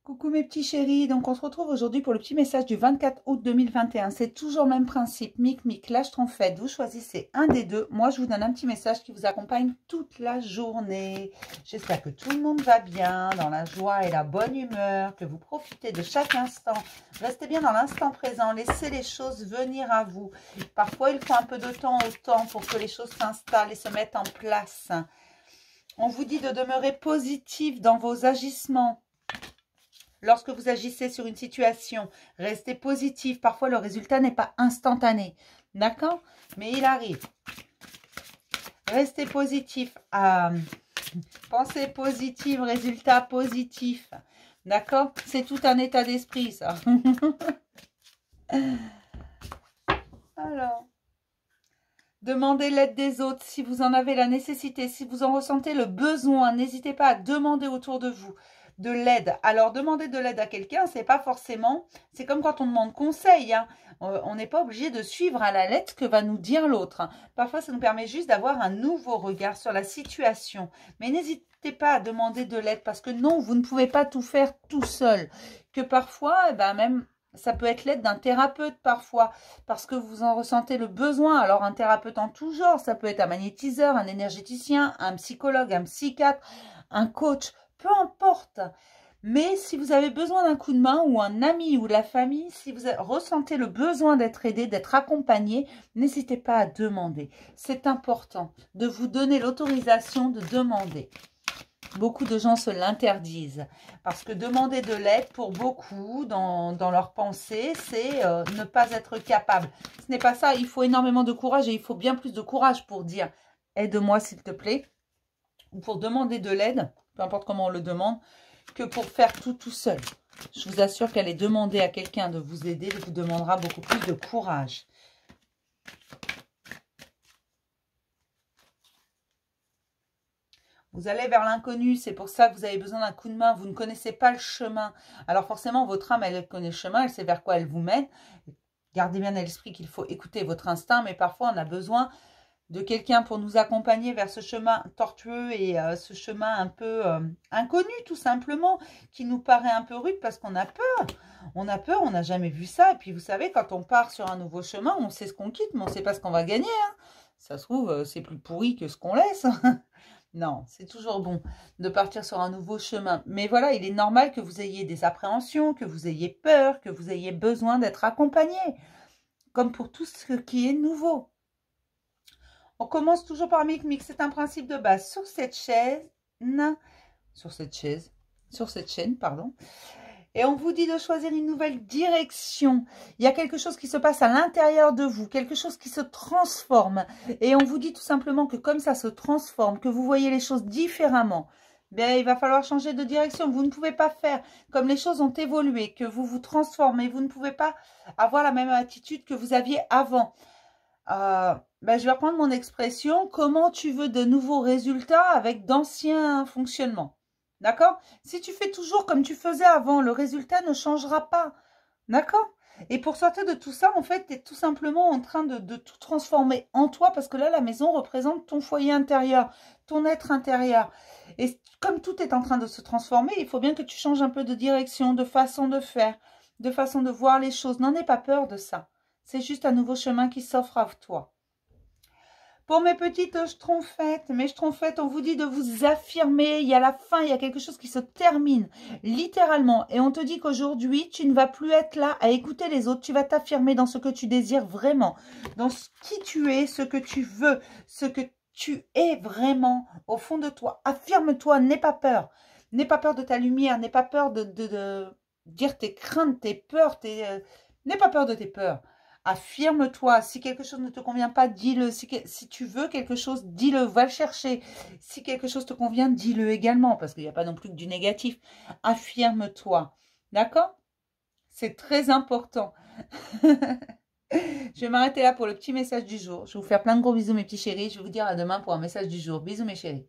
Coucou mes petits chéris, donc on se retrouve aujourd'hui pour le petit message du 24 août 2021. C'est toujours le même principe, mic, lâche trompette, vous choisissez un des deux. Moi je vous donne un petit message qui vous accompagne toute la journée. J'espère que tout le monde va bien, dans la joie et la bonne humeur, que vous profitez de chaque instant. Restez bien dans l'instant présent, laissez les choses venir à vous. Parfois il faut un peu de temps au temps pour que les choses s'installent et se mettent en place. On vous dit de demeurer positif dans vos agissements. Lorsque vous agissez sur une situation, restez positif. Parfois, le résultat n'est pas instantané. D'accord? Mais il arrive. Restez positif. Pensée positive, résultat positif. D'accord? C'est tout un état d'esprit, ça. Alors, demandez l'aide des autres si vous en avez la nécessité, si vous en ressentez le besoin. N'hésitez pas à demander autour de vous de l'aide. Alors, demander de l'aide à quelqu'un, c'est pas forcément... C'est comme quand on demande conseil. Hein. On n'est pas obligé de suivre à la lettre ce que va nous dire l'autre. Hein. Parfois, ça nous permet juste d'avoir un nouveau regard sur la situation. Mais n'hésitez pas à demander de l'aide parce que non, vous ne pouvez pas tout faire tout seul. Que parfois, eh ben, même... Ça peut être l'aide d'un thérapeute parfois, parce que vous en ressentez le besoin. Alors, un thérapeute en tout genre, ça peut être un magnétiseur, un énergéticien, un psychologue, un psychiatre, un coach, peu importe. Mais si vous avez besoin d'un coup de main ou un ami ou de la famille, si vous ressentez le besoin d'être aidé, d'être accompagné, n'hésitez pas à demander. C'est important de vous donner l'autorisation de demander. Beaucoup de gens se l'interdisent parce que demander de l'aide pour beaucoup dans leur pensée, c'est ne pas être capable. Ce n'est pas ça, il faut énormément de courage et il faut bien plus de courage pour dire « aide-moi s'il te plaît » ou pour demander de l'aide, peu importe comment on le demande, que pour faire tout seul. Je vous assure qu'aller demander à quelqu'un de vous aider vous demandera beaucoup plus de courage. Vous allez vers l'inconnu, c'est pour ça que vous avez besoin d'un coup de main. Vous ne connaissez pas le chemin. Alors forcément, votre âme, elle connaît le chemin, elle sait vers quoi elle vous mène. Gardez bien à l'esprit qu'il faut écouter votre instinct, mais parfois on a besoin de quelqu'un pour nous accompagner vers ce chemin tortueux et ce chemin un peu inconnu, tout simplement, qui nous paraît un peu rude parce qu'on a peur. On a peur, on n'a jamais vu ça. Et puis vous savez, quand on part sur un nouveau chemin, on sait ce qu'on quitte, mais on ne sait pas ce qu'on va gagner. Hein. Ça se trouve, c'est plus pourri que ce qu'on laisse. Non, c'est toujours bon de partir sur un nouveau chemin. Mais voilà, il est normal que vous ayez des appréhensions, que vous ayez peur, que vous ayez besoin d'être accompagné. Comme pour tout ce qui est nouveau. On commence toujours par mic, c'est un principe de base. Sur cette chaîne, pardon. Et on vous dit de choisir une nouvelle direction. Il y a quelque chose qui se passe à l'intérieur de vous, quelque chose qui se transforme. Et on vous dit tout simplement que comme ça se transforme, que vous voyez les choses différemment, bien, il va falloir changer de direction. Vous ne pouvez pas faire comme les choses ont évolué, que vous vous transformez. Vous ne pouvez pas avoir la même attitude que vous aviez avant. Ben, je vais reprendre mon expression. Comment tu veux de nouveaux résultats avec d'anciens fonctionnements? D'accord? Si tu fais toujours comme tu faisais avant, le résultat ne changera pas. D'accord? Et pour sortir de tout ça, en fait, tu es tout simplement en train de tout transformer en toi parce que là, la maison représente ton foyer intérieur, ton être intérieur. Et comme tout est en train de se transformer, il faut bien que tu changes un peu de direction, de façon de faire, de façon de voir les choses. N'en aie pas peur de ça. C'est juste un nouveau chemin qui s'offre à toi. Pour mes petites schtroumpfettes, on vous dit de vous affirmer. Il y a la fin, il y a quelque chose qui se termine, littéralement. Et on te dit qu'aujourd'hui, tu ne vas plus être là à écouter les autres. Tu vas t'affirmer dans ce que tu désires vraiment, dans qui tu es, ce que tu veux, ce que tu es vraiment au fond de toi. Affirme-toi, n'aie pas peur. N'aie pas peur de ta lumière, n'aie pas peur de dire tes craintes, tes peurs, n'aie pas peur de tes peurs. Affirme-toi. Si quelque chose ne te convient pas, dis-le. Si tu veux quelque chose, dis-le. Va le chercher. Si quelque chose te convient, dis-le également. Parce qu'il n'y a pas non plus que du négatif. Affirme-toi. D'accord? C'est très important. Je vais m'arrêter là pour le petit message du jour. Je vais vous faire plein de gros bisous, mes petits chéris. Je vais vous dire à demain pour un message du jour. Bisous, mes chéris.